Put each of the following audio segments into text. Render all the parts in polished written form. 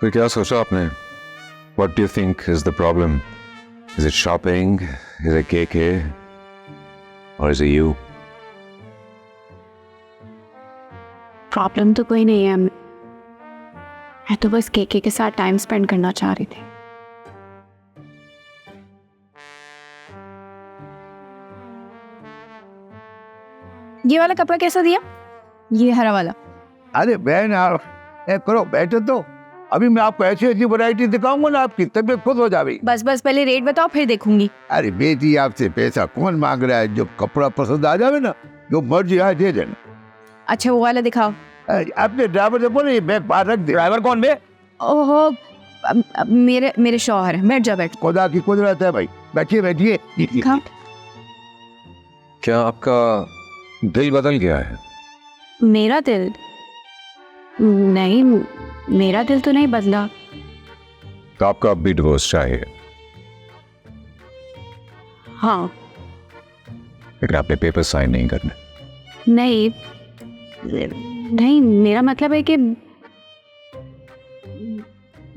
फिर क्या सोचा आपने? What do you think is the problem? Is it shopping? Is it KK? Or is it you? Problem तो कोई नहीं है, मैं तो बस केके के साथ टाइम स्पेंड करना चाह रही थी। ये वाला कपड़ा कैसा दिया? ये हरा वाला। अरे बहन यार, करो बैठो तो, अभी मैं आपको ऐसी ऐसी वैरायटी दिखाऊंगा ना, आपकी तबीयत खुद हो जाएगी। बस बस पहले रेट बताओ फिर देखूंगी। अरे बेटी, आपसे पैसा कौन मांग रहा है? जो कपड़ा पसंद आ जावे ना, जो मर्जी आ दे देना। अच्छा वो वाला दिखाओ। अपने ड्राइवर से बोले बैग बाहर रख दे। ड्राइवर कौन बे? ओहो, मेरे शौहर है। बैठ जाओ, बैठ। खुदा की कुदरत है भाई, बैठिए बैठिए। दिखाओ। क्या आपका दिल बदल गया है? मेरा दिल? नहीं, मेरा दिल तो नहीं बदला। तो आपका अब भी डिवोर्स चाहिए? हाँ। लेकिन आपने पेपर साइन नहीं करने। नहीं नहीं, मेरा मतलब है कि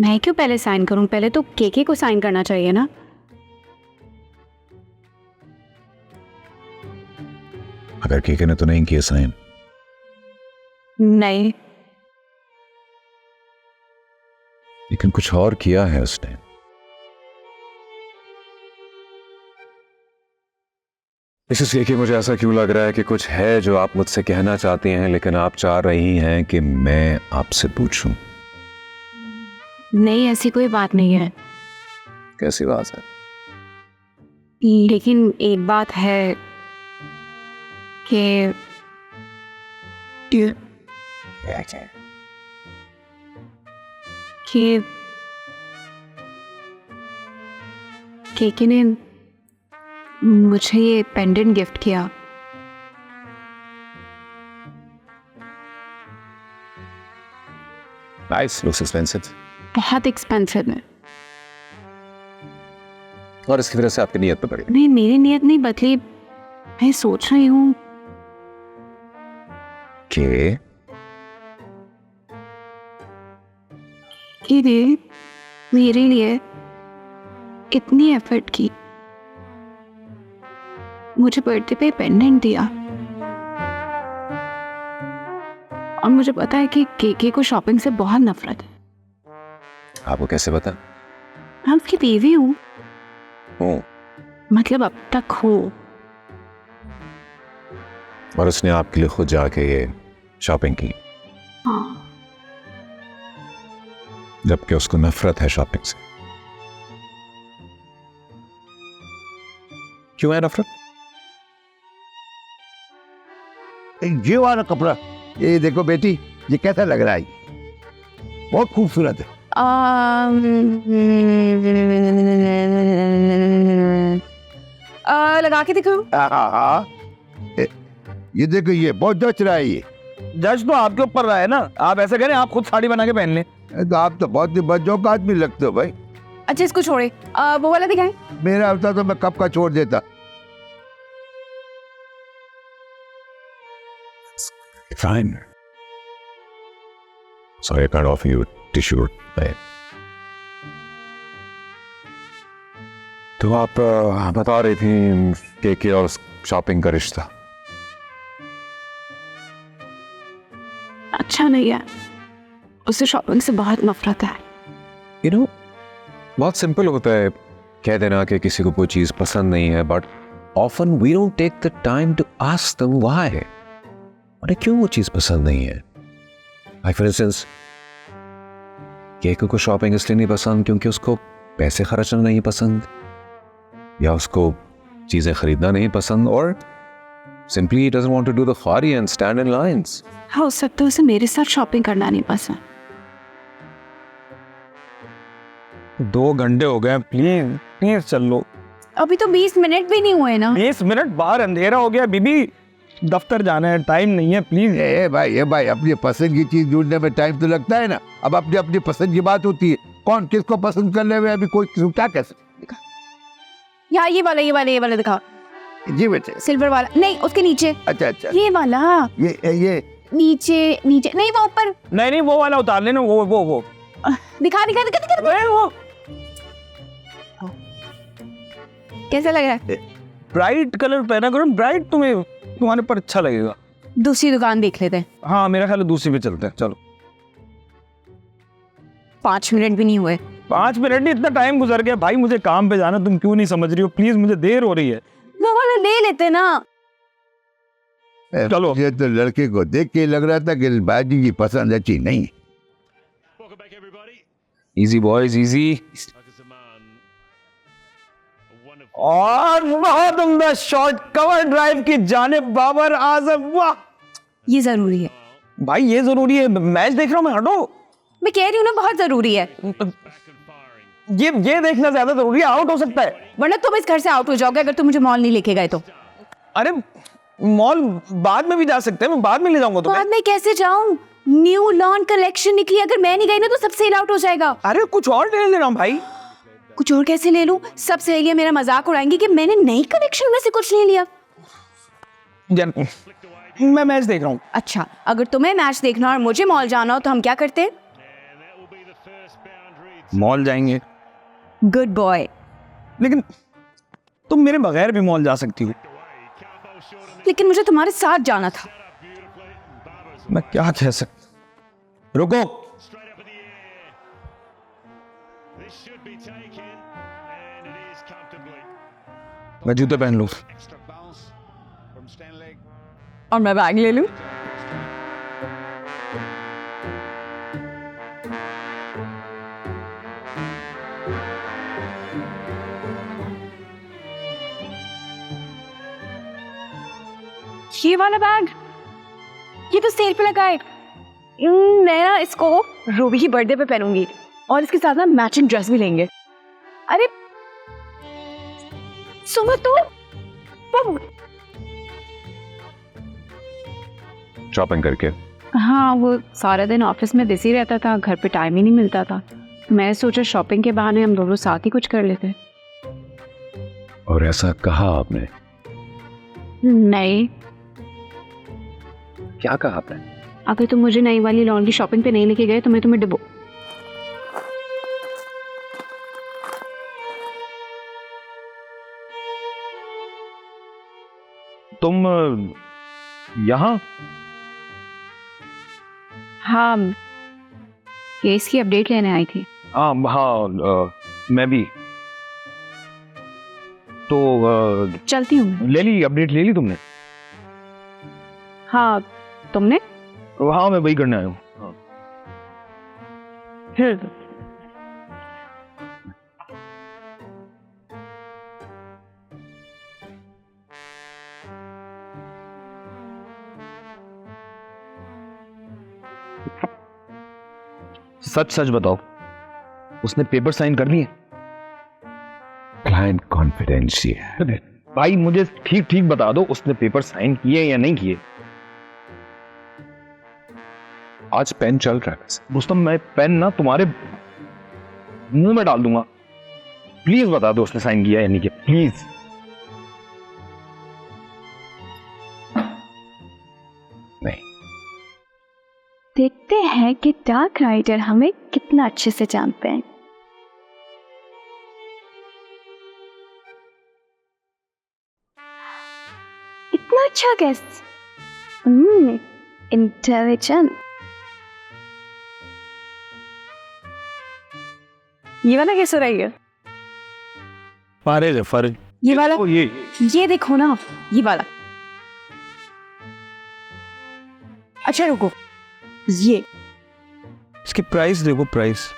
मैं क्यों पहले साइन करूं? पहले तो केके को साइन करना चाहिए ना। अगर केके ने तो नहीं किया साइन? नहीं। लेकिन कुछ और किया है उसने। इसलिए कि मुझे ऐसा क्यों लग रहा है कि कुछ है जो आप मुझसे कहना चाहती हैं, लेकिन आप चाह रही हैं कि मैं आपसे पूछूं। नहीं, ऐसी कोई बात नहीं है। कैसी बात है? लेकिन एक बात है कि केके ने मुझे ये पेंडेंट गिफ्ट किया। Nice, looks expensive. बहुत एक्सपेंसिव है। और इसकी वजह से आपकी नीयत पे पड़ी? नहीं, मेरी नीयत नहीं बदली। मैं सोच रही हूँ कि मेरे लिए इतनी एफर्ट की, मुझे बर्थडे पे पेंडेंट दिया, और मुझे पता है कि केके को शॉपिंग से बहुत नफरत है। आपको कैसे पता? मैं उसकी बीवी हूँ। हूँ? मतलब अब तक हो। और उसने आपके लिए खुद जाके ये शॉपिंग की? हाँ। जबकि उसको नफरत है शॉपिंग से। क्यों है नफरत? ये वाला कपड़ा, ये देखो बेटी, ये कैसा लग रहा है? बहुत खूबसूरत है। लगा के दिखाओ। हाँ, ये देखो, ये बहुत जच रहा है। ये जज तो आपके ऊपर रहा है ना, आप ऐसे करें, आप खुद साड़ी बना के पहन लें। तो आप तो बहुत ही बच्चों का आदमी लगते हो भाई। अच्छा इसको छोड़े, वो वाला दिखाएं। मेरा होता तो मैं कब का छोड़ देता। Fine. Sorry, I can't offer you a tissue. तो आप बता रही थी केके और शॉपिंग का रिश्ता अच्छा नहीं है, उसे शॉपिंग से बहुत नफरत है। You know, बहुत सिंपल होता है कह देना कि किसी को कोई चीज पसंद नहीं है, but often we don't take the time to ask them why. उन्हें क्यों वो चीज पसंद नहीं है? Like for instance, केके को शॉपिंग इसलिए नहीं पसंद क्योंकि उसको पैसे खर्चना नहीं पसंद, या उसको चीजें खरीदना नहीं पसंद, और simply he doesn't want to do the khari and stand in lines. हाँ, हो सकता है उसे मेरे साथ शॉपिंग करना नहीं पसंद। 2 घंटे हो गए, प्लीज प्लीज चल लो। अभी तो 20 मिनट भी नहीं हुए ना। 20 मिनट, बाहर अंधेरा हो गया, बीबी दफ्तर जाना है, टाइम नहीं है, प्लीज। ए भाई, अपनी पसंद की चीज ढूंढने में टाइम तो लगता है ना। अब अपनी अपनी पसंद की बात होती है, कौन किसको पसंद कर ले, अभी कोई किसी क्या कह सकता। यहाँ ये वाला दिखा। जी बेटे। सिल्वर वाला नहीं, उसके नीचे। अच्छा, ये वाला। ये नीचे नहीं, वो ऊपर। नहीं वो वाला उतार लेना, वो दिखा दिखा दिखा, दिखा। अरे वो कैसा लग रहा है? ब्राइट कलर पहना करो, ब्राइट तुम्हारे पर अच्छा लगेगा। दूसरी दुकान देख लेते हैं। हाँ मेरा ख्याल है दूसरी पे चलते हैं, चलो। 5 मिनट भी नहीं हुए। 5 मिनट नहीं, इतना टाइम गुजर गया भाई, मुझे काम पे जाना, तुम क्यों नहीं समझ रही हो? प्लीज, मुझे देर हो रही है। वो वाला ले लेते ना। चलो। ये तो लड़के को देख के लग रहा था कि बाजी की पसंद अच्छी नहीं। Easy boys, easy. और बहुत उम्दा शॉट, कवर ड्राइव की जानिब बाबर आजम। वाह ये जरूरी है भाई, ये जरूरी है। मैच देख रहा हूँ मैं, हटो। मैं कह रही हूँ ना, बहुत जरूरी है, ये देखना ज्यादा जरूरी है, आउट हो सकता है। वरना तुम इस घर से आउट हो जाओगे अगर तुम मुझे मॉल नहीं लेके गए तो। अरे मॉल बाद में भी जा सकते हैं, मैं बाद में ले जाऊंगा तुम्हें। बाद में कैसे जाऊं? न्यू लॉन कलेक्शन निकली, अगर मैं नहीं गई ना तो सब सेल आउट हो जाएगा। अरे कुछ और ले लेना भाई। कुछ और कैसे ले लूं? सब सहेलियां मेरा मजाक उड़ाएंगी कि मैंने नई कलेक्शन में से कुछ नहीं लिया। मैं मैच देख रहा हूँ। अच्छा, अगर तुम्हें मैच देखना और मुझे मॉल जाना हो तो हम क्या करते हैं? मॉल जाएंगे। Good boy. लेकिन तुम मेरे बगैर भी मॉल जा सकती हो। लेकिन मुझे तुम्हारे साथ जाना था। मैं क्या कह सकता। रुको, मैं जूते पहन लूं और मैं बैग ले लूं। ये वाला बैग, ये तो सेल पे लगा है। मैं ना इसको रूबी की बर्थडे पे पहनूंगी और इसके साथ ना मैचिंग ड्रेस भी लेंगे। अरे सुनो तो, शॉपिंग करके। हाँ, वो सारा दिन ऑफिस में बिजी रहता था, घर पे टाइम ही नहीं मिलता था। मैं सोचा शॉपिंग के बहाने हम दोनों साथ ही कुछ कर लेते। और ऐसा कहा आपने? नहीं, क्या कहा आपने? अगर तुम मुझे नई वाली लॉन की शॉपिंग पे नहीं लेके गए तो मैं तुम्हें डिबो। तुम यहाँ? हाँ, केस की अपडेट लेने आई थी। हाँ, मैं भी तो चलती हूँ। ले ली अपडेट, ले ली तुमने? हाँ, तुमने? हाँ, मैं वही करने आया हूँ। हाँ। सच सच बताओ, उसने पेपर साइन कर लिए? Client confidential. भाई मुझे ठीक ठीक बता दो, उसने पेपर साइन किए या नहीं किए? आज पेन चल रहा है। रुस्तम, मैं पेन ना तुम्हारे मुंह में डाल दूंगा। प्लीज बता दो उसने साइन किया या नहीं किया, प्लीज। नहीं। देखते हैं कि डार्क राइडर हमें कितना अच्छे से जानते हैं। इतना अच्छा गेस, इंटेलिजेंट। ये वाला कैसे रही है? फारिज है, फारिज। ये वाला? ओ, ये देखो ना, ये वाला। अच्छा रुको, ये इसकी प्राइस देखो, प्राइस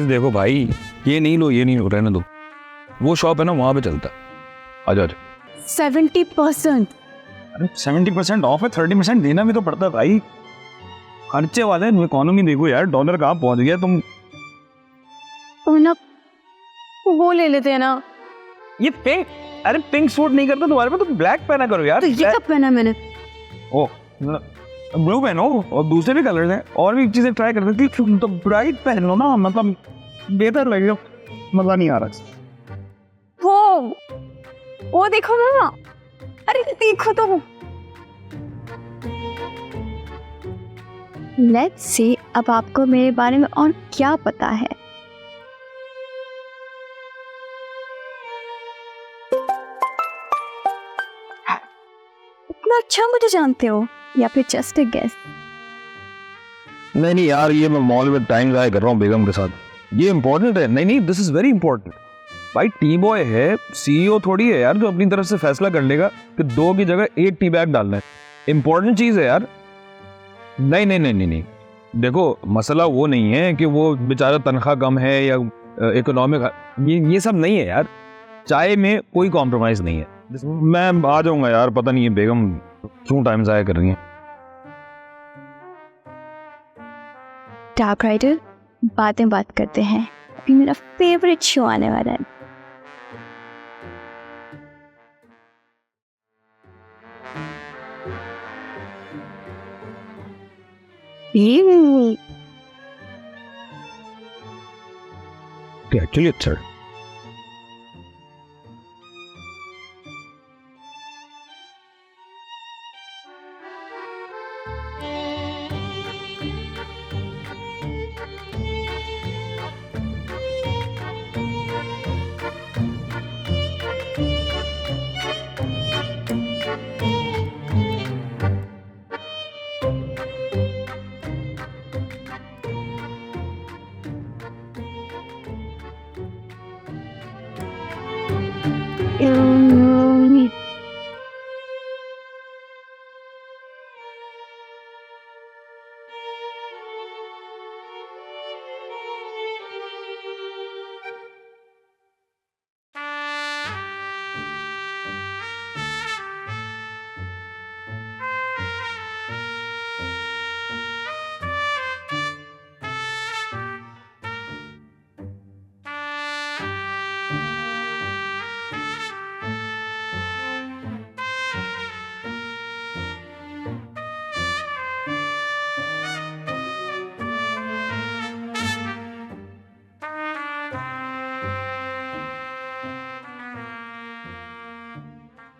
देखो भाई। ये नहीं लो, ये नहीं लो, रहने दो। वो शॉप है ना, वहां पे चलता। आ जाओ। 70%। अरे 70% ऑफ है, 30% देना भी तो पड़ता है भाई। खर्चे वाले इकोनॉमी देखो यार, डॉलर कहाँ पहुंच गया। तुम ना वो ले लेते हैं ना। ये पिंक, अरे पिंक सूट नहीं करता तुम्हारे पे, तुम ब्लैक पहना करो यार। तो ये कब पहना मैंने? ओ ब्लू पहनो, और दूसरे भी कलर्स हैं, और भी चीजें ट्राई कर सकती। तुम तो ब्राइट पहन लो ना, मतलब बेहतर लगेगा। मजा नहीं आ रहा। वो देखो ना, अरे देखो तो। लेट्स सी अब आपको मेरे बारे में और क्या पता है। इतना अच्छा मुझे जानते हो या फिर जस्ट अ गेस? नहीं यार, ये मैं मॉल में टाइम ज़ाया कर रहा हूँ बेगम के साथ, ये इंपॉर्टेंट है। नहीं, दिस इज वेरी इंपॉर्टेंट भाई। टी बॉय है, सीईओ थोड़ी है यार जो अपनी तरफ से फैसला कर लेगा कि 2 की जगह 1 टी बैग डालना है। इंपॉर्टेंट चीज़ है यार। नहीं, देखो मसला वो नहीं है कि वो बेचारा तनख्वाह कम है या इकोनॉमिक, ये सब नहीं है यार। चाय में कोई कॉम्प्रोमाइज़ नहीं है। मैं आ जाऊँगा यार, पता नहीं है बेगम क्यों टाइम ज़ाया कर रही है। डार्क राइडर, बात करते हैं, अभी मेरा फेवरेट शो आने वाला है। एक्चुअली अच्छा है।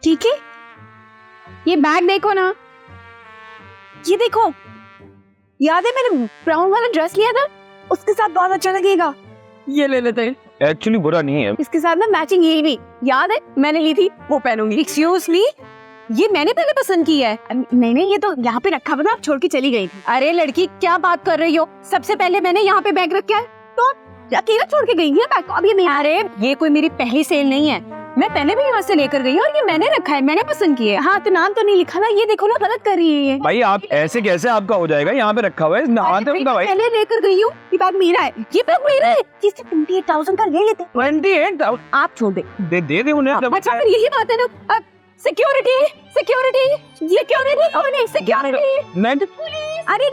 ठीक है, ये बैग देखो ना, ये देखो, याद है मैंने ब्राउन वाला ड्रेस लिया था, उसके साथ बहुत अच्छा लगेगा, ये ले लेते हैं। एक्चुअली बुरा नहीं है। इसके साथ ना मैचिंग ये भी याद है मैंने ली थी, वो पहनूंगी। एक्सक्यूज मी, ये मैंने पहले पसंद की है। नहीं, ये तो यहाँ पे रखा था, छोड़ के चली गई थी। अरे लड़की क्या बात कर रही हो, सबसे पहले मैंने यहाँ पे बैग रखा है तो अकेला छोड़ के गई है बैग। अब ये नहीं, अरे ये कोई मेरी पहली सेल नहीं है, मैं पहले भी यहाँ से लेकर गई हूँ और ये मैंने रखा है, मैंने पसंद किया है। हाँ तो नाम तो नहीं लिखा ना, ये देखो ना गलत कर रही है ये। भाई आप ऐसे कैसे आपका हो जाएगा, यहाँ पे रखा हुआ है, नहाते होगा भाई। पहले लेकर गई हूँ, ये बैग मेरा है, ये बैग मेरा है। जिससे 28,000 का ले लेते। 28,000 आप छोड़ दे, दे उन्हें। अच्छा फिर यही बात है ना। अब सिक्योरिटी अरे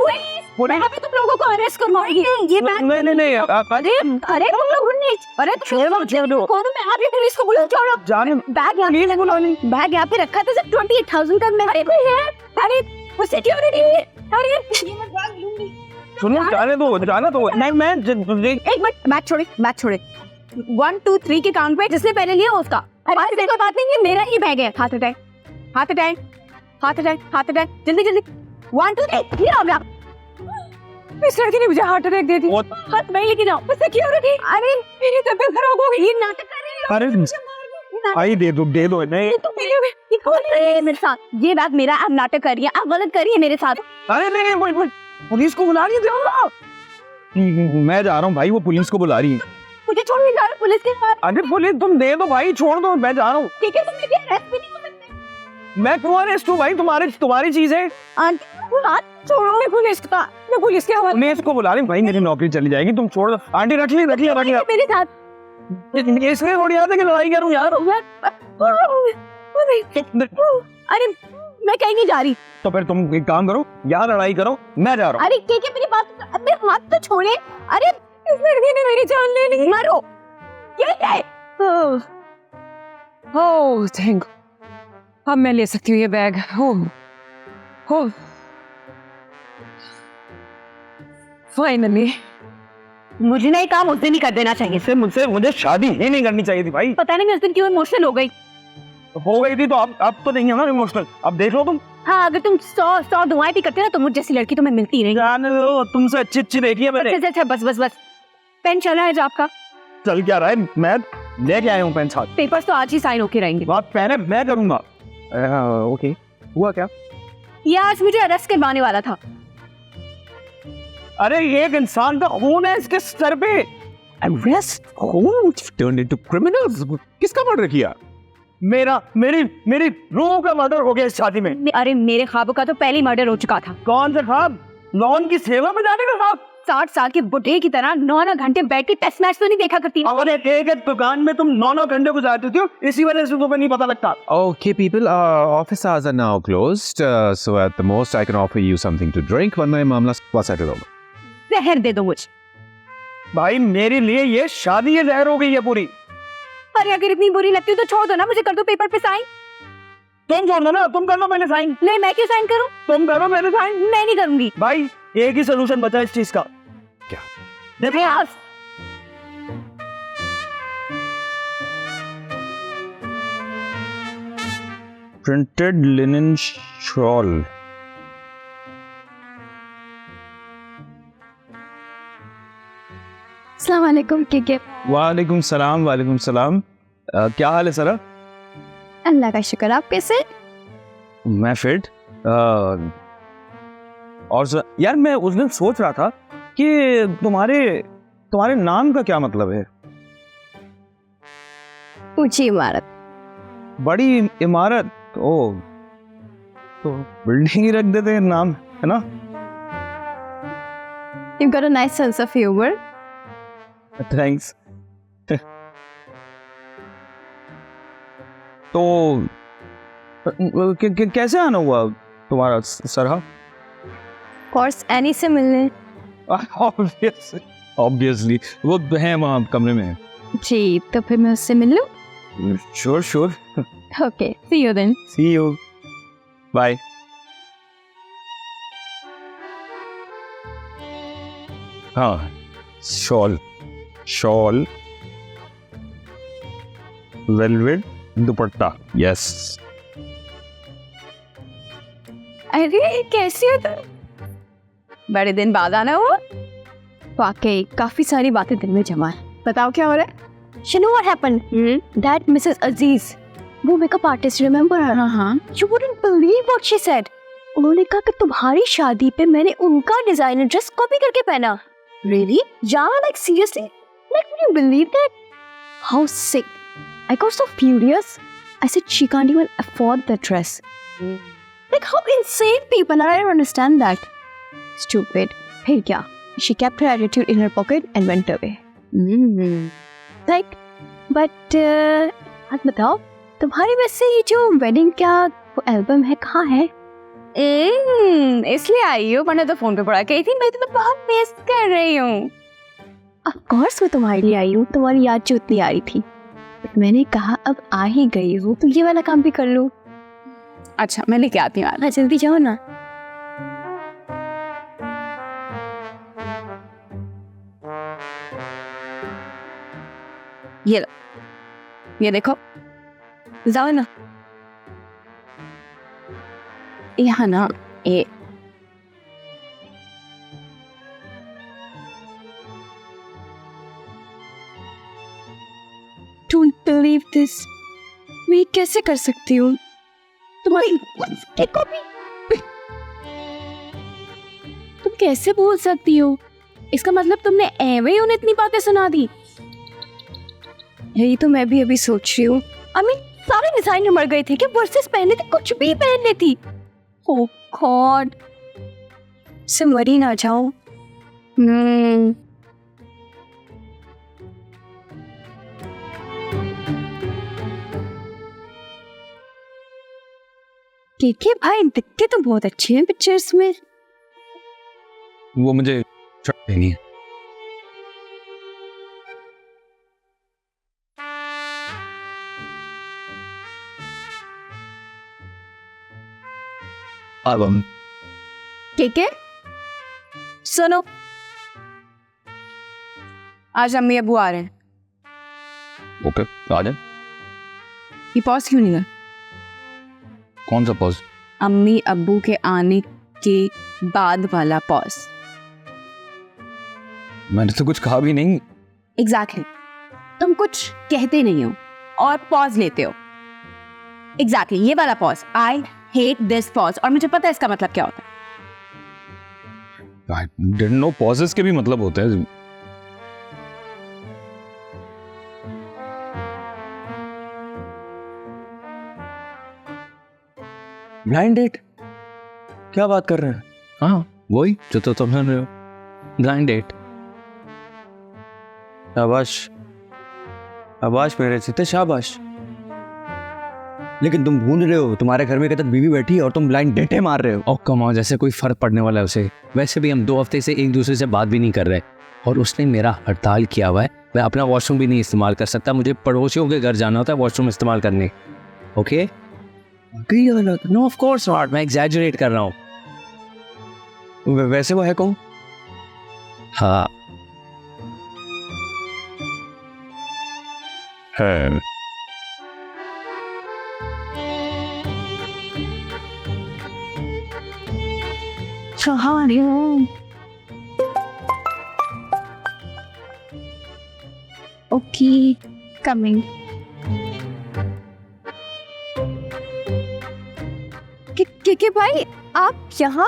यहाँ पे तुम लोगों को अरेस्ट करवाएगी। ये बैग नहीं अरे तुम लोग अरे मैं अभी पुलिस को बुला जाने बैग यहाँ पे रखा था सिर्फ 28,000 का। मैं अरे वो सिक्योरिटी, अरे सुनो, जाने दो। नहीं मैं एक मिनट, बैग छोड़े 1 2 3 के काउंट पे जिसने पहले लिया उसका। अरे कोई बात नहीं, ये मेरा ही बैग है। हाथ अटैक जल्दी 1 2 3 ये आ गया। इस लड़की ने मुझे हार्ट अटैक दे दिया। हाथ में लेके जाओ। सिक्योरिटी, अरे मेरी तबीयत खराब हो गई, ये नाटक कर रही है। अरे आई दे दो नहीं तो मेरे साथ ये बैग मेरा, आप नाटक कर रही है, आप गलत कर रही है मेरे साथ। अरे नहीं पुलिस को बुला रही है। मैं जा रहा हूँ भाई, वो पुलिस को बुला रही है। मुझे छोड़ के जा रहे पुलिस के साथ। अरे पुलिस तुम दे दो भाई, छोड़ दो, मैं जा रहा हूँ। ठीक है, तुम मेरी अरेस्ट भी नहीं हो सकते। मैं क्यों अरेस्ट हूँ भाई, तुम्हारी चीज है। आंटी हाथ छोड़ो, मैं पुलिस के हवाले। पुलिस को बुला रही भाई, मेरी नौकरी चली जाएगी, तुम छोड़ दो। आंटी रख लिया मेरे साथ। इसलिए थोड़ी याद है कि लड़ाई करूँ यार। अरे मैं कहीं नहीं जा रही। तो फिर तुम एक काम करो, यहाँ लड़ाई करो, मैं जा रहा हूँ। अरे क्या मेरी बात, अबे हाथ तो छोड़े। अरे इस लड़की ने मेरी जान ले ली। मारो ये ओह थैंक, अब मैं ले सकती हूँ ये बैग। हो फाइनली। मुझे ना ये काम उस दिन ही कर देना चाहिए। मुझे शादी ही नहीं करनी चाहिए थी भाई। पता नहीं मैं उस दिन क्यों इमोशनल हो गई थी तो अब तो नहीं है ना इमोशनल। अब देख लो तुम, हाँ, अगर तुम 100 दुआएं भी करते ना तो मुझ जैसी लड़की तुम्हें मिलती नहीं। जाने दो, तुमसे अच्छी देखी है मैंने। अच्छा, बस पेन चल रहा है जो आपका? चल क्या रहा है, मैं लेके आया हूँ पेन साथ। पेपर्स तो आज ही साइन होके रहेंगे। बात पेन है, मैं करूंगा। ओके, हुआ क्या? ये आज मुझे अरेस्ट करवाने वाला था। अरे एक इंसान का खून है इसके सर पे। अरेस्ट? खून टर्न इनटू क्रिमिनल्स? किसका मर्डर किया? मेरी रूह का मर्डर हो गया इस शादी में। अरे मेरे ख्वाबों का तो पहले ही मर्डर हो चुका था। कौन सा ख्वाब? लॉन की सेवा में जाने का ख्वाब? 60 साल के बुढ़े की तरह 9 घंटे बैठ के टेस्ट मैच तो नहीं देखा करती। और एक दुकान में तुम 9 घंटे गुजारती हो, इसी वजह से तुम्हें नहीं पता लगता। Okay, people, office hours are now closed, so at the most I can offer you something to drink, वरना ये मामला settle होगा। जहर दे दो मुझे। भाई मेरे लिए ये शादी जहर हो गई है पूरी। अरे अगर इतनी बुरी लगती हो तो छोड़ दो ना, मुझे कर दो पेपर पे साइन। तुम छोड़ दो ना, तुम कर लो मैंने साइन। नहीं, मैं क्यों साइन करूं? तुम करो मैंने साइन। मैं नहीं करूंगी। भाई एक ही सोल्यूशन बचा इस चीज का। क्या? देखो यार, प्रिंटेड लिनन शॉल। अस्सलाम वालेकुम। के वालेकुम सलाम। क्या हाल है सर? अल्लाह का शुक्र। आप कैसे? मैं फिट। और सर यार मैं उस दिन सोच रहा था कि तुम्हारे नाम का क्या मतलब है? ऊंची इमारत। बड़ी इमारत? ओ तो बिल्डिंग ही रख देते हैं नाम, है ना? You got a nice sense of humor. Thanks. तो कैसे आना हुआ तुम्हारा सरहा? कोर्स एनी से मिलने। ऑब्वियसली वो है वहाँ कमरे में। जी, तो फिर मैं उससे मिल लूं? Sure. Okay, see you then. See you, bye. हाँ, शॉल वेलवेट दुपट्टा। यस। अरे कैसी हो तुम? बड़े दिन बाद आना हुआ। वाकई काफी सारी बातें दिल में जमा है। बताओ क्या हो रहा है? You know what happened? That Mrs. Aziz, वो मेकअप आर्टिस्ट, रिमेम्बर? हाँ। You wouldn't believe what she said. उन्होंने कहा कि तुम्हारी शादी पे मैंने उनका डिजाइनर ड्रेस कॉपी करके पहना। Really? Yeah, like seriously? Like, can you believe that? How sick. I got so furious. I said she can't even afford the dress. Like, how insane people are. I don't understand that. Stupid. फिर क्या? She kept her attitude in her pocket and went away. Like, but आप बताओ, तुम्हारी वैसे ये जो wedding का album है कहाँ है? इसलिए आई हो, वरना तो फोन पे पड़ा कही थी। मैं तो बहुत मिस कर रही हूँ। ऑफ कोर्स मैं तुम्हारे लिए आई हूँ, तुम्हारी याद जो उतनी आ रही थी। बट मैंने कहा अब आ ही गई हूँ तो ये वाला काम भी कर लूँ। अच्छा, मैं लेके आती हूँ। हाँ, जल्दी जाओ ना। ये देखो, जाओ ना। यहाँ ना ये Don't believe this. मैं कैसे कर सकती हूँ? तुम्हारी कॉपी तुम कैसे बोल सकती हो? इसका मतलब तुमने एवे ही उन्हें इतनी बातें सुना दी? यही तो मैं भी अभी सोच रही हूँ। सारे डिजाइनर मर गए थे कि वर्सेस पहने थे, कुछ भी पहन लेती। ओह गॉड, से मरी ना जाओ। ठीक है भाई, दिखते तो बहुत अच्छे हैं पिक्चर्स में। वो मुझे देनी है। एल्बम ठीक है, सुनो, आज अम्मी अबू आ रहे हैं। ओके, आ जाए। ये पॉज क्यों नहीं है? कौन सा पॉज? अम्मी अब्बू के आने के बाद वाला पॉज। मैंने तो कुछ कहा भी नहीं। एग्जैक्टली तुम कुछ कहते नहीं हो और पॉज लेते हो। एग्जैक्टली ये वाला pause, I hate this pause, और मुझे पता है इसका मतलब क्या होता है। I didn't know pauses के भी मतलब होते हैं। Blind date? क्या बात कर रहे हैं? हाँ वही जो तो तुम सुन रहे हो, ब्लाइंड डेट। शाबाश शाबाश मेरे सीते, शाबाश। लेकिन तुम भूल रहे हो तुम्हारे घर में एक बीवी बैठी है और तुम ब्लाइंड डेटे मार रहे हो। और कमाओ, जैसे कोई फर्क पड़ने वाला है उसे। वैसे भी हम 2 हफ्ते से एक दूसरे से बात भी नहीं कर रहे, और उसने मेरा हड़ताल किया हुआ है। मैं अपना वॉशरूम भी नहीं इस्तेमाल कर सकता, मुझे पड़ोसियों के घर जाना होता है वॉशरूम इस्तेमाल करने। Okay no of course not, मैं एग्जैजरेट कर रहा हूँ। वैसे वो है कौन? हाँ है ओके कमिंग। के भाई आप यहाँ?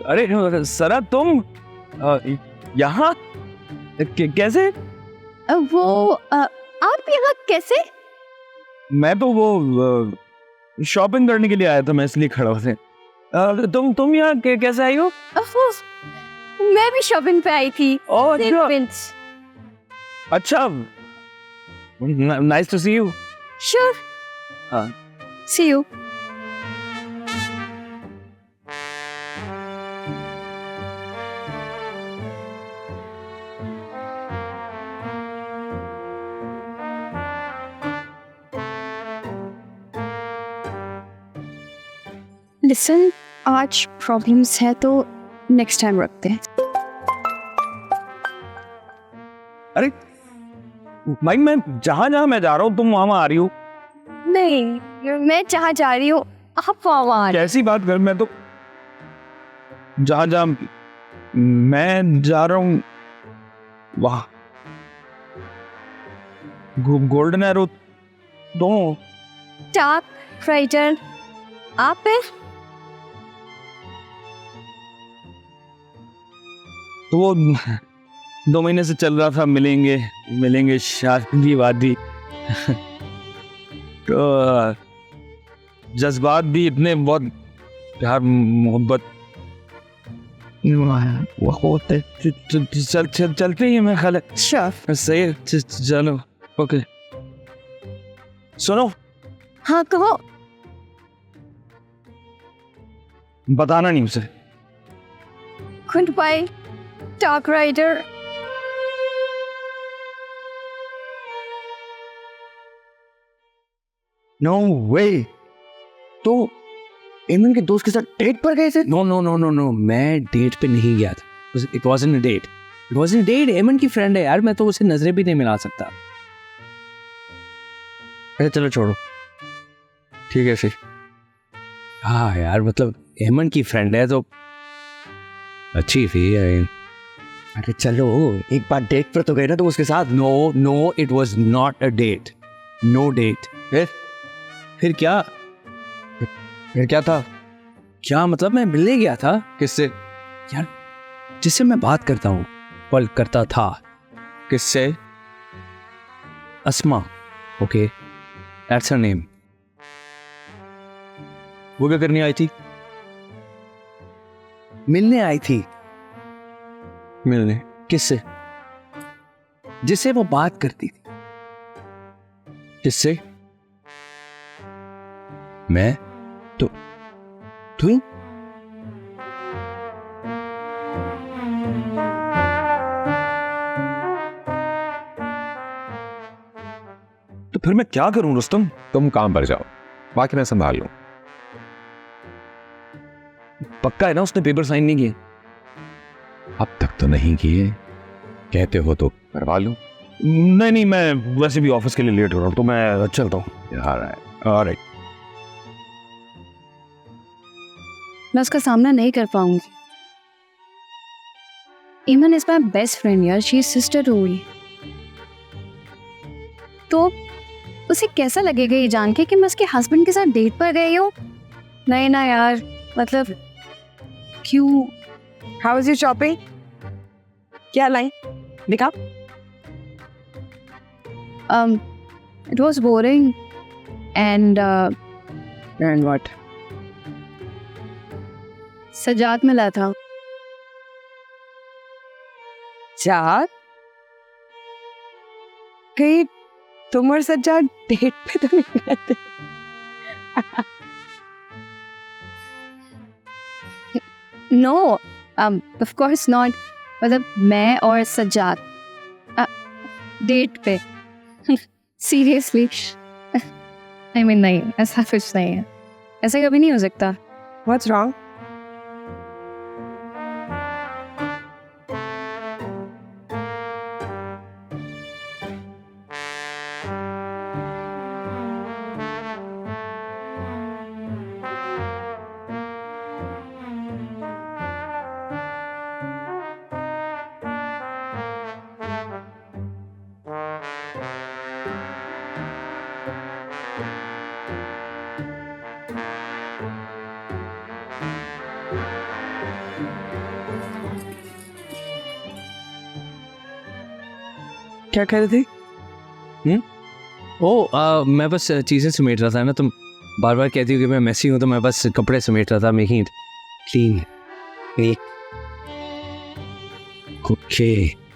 अरे सरा तुम यहाँ कैसे? आप यहाँ कैसे? मैं तो वो शॉपिंग करने के लिए आया था, मैं इसलिए खड़ा हुआ। तुम यहाँ कैसे आई हो? मैं भी शॉपिंग पे आई थी। अच्छा, nice to see you. Sure, हाँ सी यू। लिसन, आज प्रॉब्लम्स है तो नेक्स्ट टाइम रखते हैं। अरे भाई, मैं जहाँ मैं जा रहा हूँ तुम वहाँ आ रही हो। नहीं, मैं जहाँ जा रही हूँ आप वहाँ। कैसी बात कर, मैं तो जहाँ मैं जा रहा हूँ वहाँ गोल्डन एरो दो। डार्क राइडर आप है? तो वो 2 महीने से चल रहा था, मिलेंगे शादी वादी। तो जज्बात भी इतने, बहुत प्यार मोहब्बत चलते ही मैं ख्याल सही है। चलो ओके। सुनो, हाँ कहो। बताना नहीं उसे। Good bye dark rider. No way, तो एमन के दोस्त के साथ डेट पर गए थे? नो, मैं डेट पे नहीं गया था। It wasn't a date, it wasn't a date. Aiman की फ्रेंड है यार, मैं तो उसे नजरें भी नहीं मिला सकता। अरे चलो छोड़ो, ठीक है फिर। हाँ यार, मतलब एमन की फ्रेंड है तो अच्छी थी। अरे चलो, एक बार डेट पर तो गए ना तुम उसके साथ। No, it was not a date, no date. फिर क्या? फिर क्या था? क्या मतलब, मैं मिलने गया था। किससे? यार जिससे मैं बात करता हूँ, कॉल करता था। किससे? Asma. Okay, that's her name. वो क्या करने आई थी? मिलने आई थी। मिलने? किससे? जिससे वो बात करती थी। किससे? मैं तो तू ही। तो फिर मैं क्या करूं रुस्तम? तुम काम पर जाओ, बाकी मैं संभाल लूं। पक्का है ना उसने पेपर साइन नहीं किए? अब तक तो नहीं किए, कहते हो तो करवा लूं। नहीं, मैं वैसे भी ऑफिस के लिए लेट हो रहा हूँ, तो मैं चलता हूँ। यार ऑलराइट। मैं उसका सामना नहीं कर पाऊंगी। Eiman is my best friend यार, she is sister to me. तो उसे कैसा लगेगा ये जान के कि मैं उसके हस्बैंड के साथ डेट पर गई हूँ? नहीं ना यार, मतलब क्यों? How is your shopping? क्या लाई दिखा। It was boring and what? Sajjad मिला था। सज्जाद? कहीं तुम और सज्जाद डेट पे तो नहीं गए थे? No, of course not. मतलब मैं और सज्जाद डेट पे। सीरियसली आई मीन नहीं, ऐसा कुछ नहीं है, ऐसा कभी नहीं हो सकता। What's wrong? क्या कह रही थी? मैं बस चीज़ें समेट रहा था ना, तुम बार बार कहती हो कि मैं मेसी हूँ, तो मैं बस कपड़े समेट रहा था, मेकिंग इट क्लीन। ओके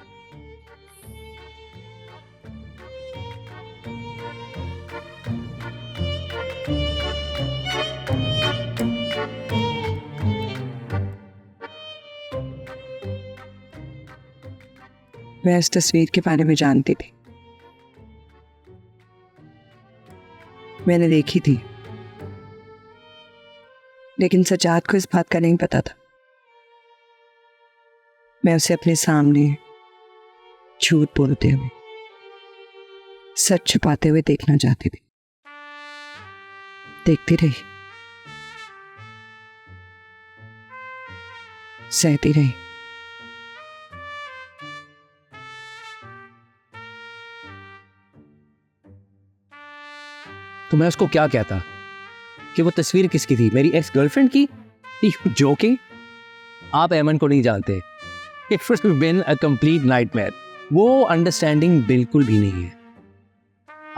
मैं इस तस्वीर के बारे में जानती थी, मैंने देखी थी, लेकिन सज्जाद को इस बात का नहीं पता था। मैं उसे अपने सामने झूठ बोलते हुए, सच छुपाते हुए देखना चाहती थी। देखती रही, सहती रही। तो मैं उसको क्या कहता कि वो तस्वीर किसकी थी? मेरी एक्स गर्लफ्रेंड की? जोकिंग। आप एमन को नहीं जानते। It would have been a complete nightmare. वो अंडरस्टैंडिंग बिल्कुल भी नहीं है।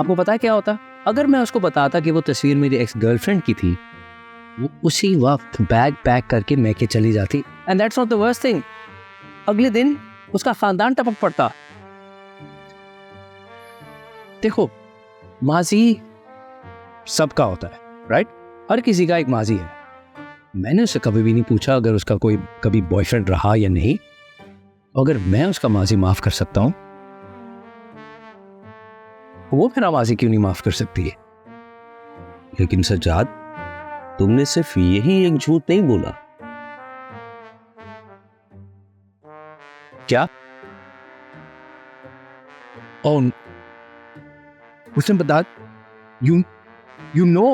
आपको पता है क्या होता अगर मैं उसको बताता कि वो तस्वीर मेरी एक्स गर्लफ्रेंड की थी? वो उसी वक्त बैग पैक करके मैके चली जाती। And that's not the worst thing, अगले दिन उसका खानदान टपक पड़ता। देखो, माजी सबका होता है, राइट? हर किसी का एक माजी है। मैंने उससे कभी भी नहीं पूछा अगर उसका कोई कभी बॉयफ्रेंड रहा या नहीं। अगर मैं उसका माजी माफ कर सकता हूं, वो मेरा माजी क्यों नहीं माफ कर सकती है? लेकिन सज्जाद, तुमने सिर्फ यही एक झूठ नहीं बोला। क्या? और उसने बता, you know,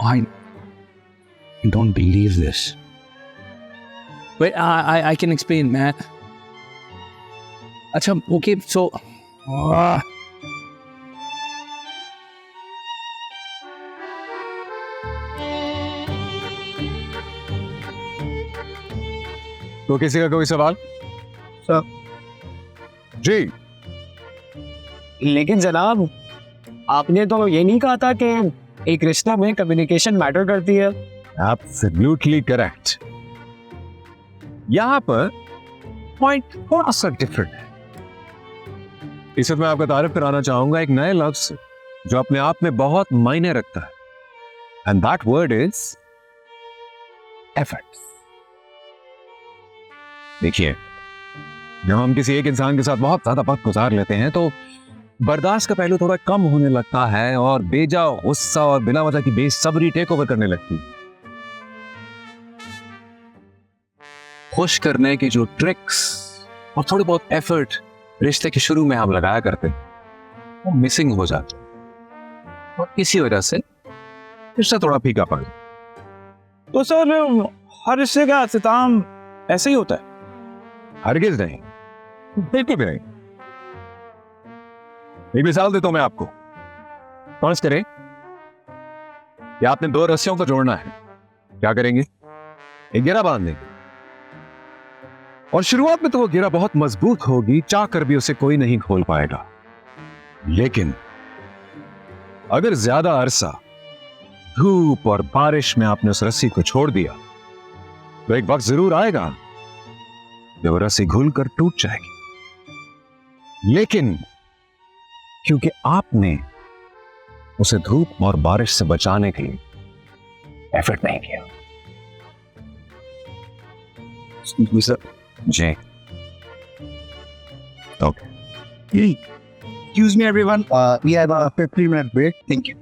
I don't believe this. Wait, I can explain, man. अच्छा, okay, so तो किसी का कोई सवाल? सर जी। लेकिन जनाब, आपने तो ये नहीं कहा था कि एक रिश्ता में कम्युनिकेशन मैटर करती है। Absolutely correct. यहां पर पॉइंट थोड़ा सा डिफरेंट है। इस वक्त मैं आपका तारीफ कराना चाहूंगा एक नए लफ्ज से जो अपने आप में बहुत मायने रखता है, and that word is effort. देखिए, जब हम किसी एक इंसान के साथ बहुत ज्यादा वक्त गुजार लेते हैं तो बर्दाश्त का पहलू थोड़ा कम होने लगता है और बेजा गुस्सा और बिना वजह की बेसब्री टेक ओवर करने लगती है। खुश करने की जो ट्रिक्स और थोड़ी बहुत एफर्ट रिश्ते के शुरू में हम लगाया करते हैं वो मिसिंग हो जाते हैं और इसी वजह से रिश्ता थोड़ा फीका पड़ जाता है। तो सर हर रिश्ते का अख्ताम ऐसे ही होता है? हरगिज नहीं, बिल्कुल भी नहीं। एक मिसाल देता हूं मैं आपको। फर्ज करें कि आपने 2 रस्सियों को जोड़ना है, क्या करेंगे? एक घेरा बांध देंगे, और शुरुआत में तो वो घेरा बहुत मजबूत होगी, चाह कर भी उसे कोई नहीं खोल पाएगा। लेकिन अगर ज्यादा अरसा धूप और बारिश में आपने उस रस्सी को छोड़ दिया तो एक वक्त जरूर आएगा जब वो रस्सी घुल कर टूट जाएगी। लेकिन क्योंकि आपने उसे धूप और बारिश से बचाने के लिए एफर्ट नहीं किया। जी okay. Excuse me, everyone. We have a 15-minute break. Thank you.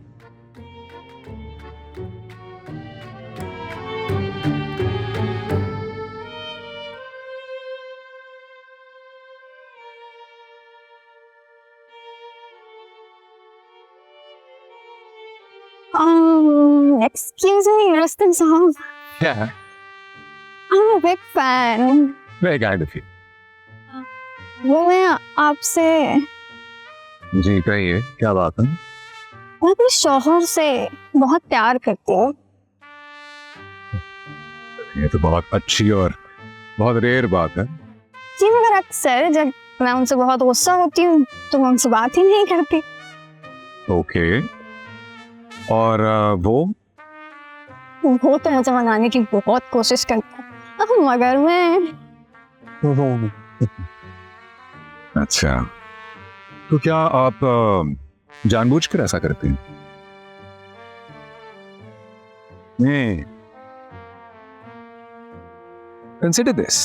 Excuse me, Rustin Saab. Yeah, I'm a big fan. very kind of you. वो मैं आपसे जी कहिए, क्या बात है? मैं अपने शौहर से बहुत प्यार करती हूँ। ये तो बहुत अच्छी और बहुत रेयर बात है। जी मगर अक्सर जब मैं उनसे बहुत गुस्सा होती हूँ तो मैं उनसे बात ही नहीं करती। ओके, और वो तो मुझे मनाने की बहुत कोशिश करता है मगर मैं अच्छा, तो क्या आप जानबूझकर ऐसा करते हैं? नहीं, कंसिडर दिस,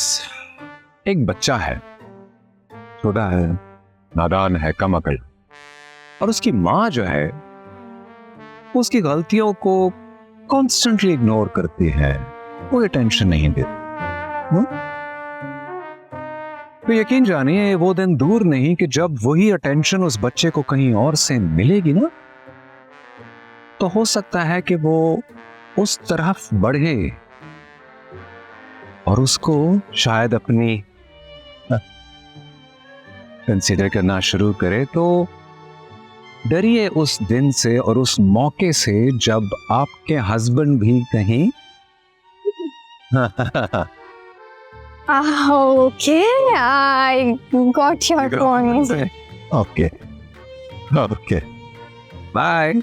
एक बच्चा है, छोटा है, नादान है, कम अकल, और उसकी माँ जो है उसकी गलतियों को कॉन्स्टेंटली इग्नोर करती है, कोई अटेंशन नहीं देती। तो यकीन जानिए वो दिन दूर नहीं कि जब वही अटेंशन उस बच्चे को कहीं और से मिलेगी ना, तो हो सकता है कि वो उस तरफ बढ़े और उसको शायद अपनी कंसीडर करना शुरू करे। तो डरिए उस दिन से और उस मौके से जब आपके हस्बैंड भी कहीं Okay, I got your point. Okay. Okay. Bye.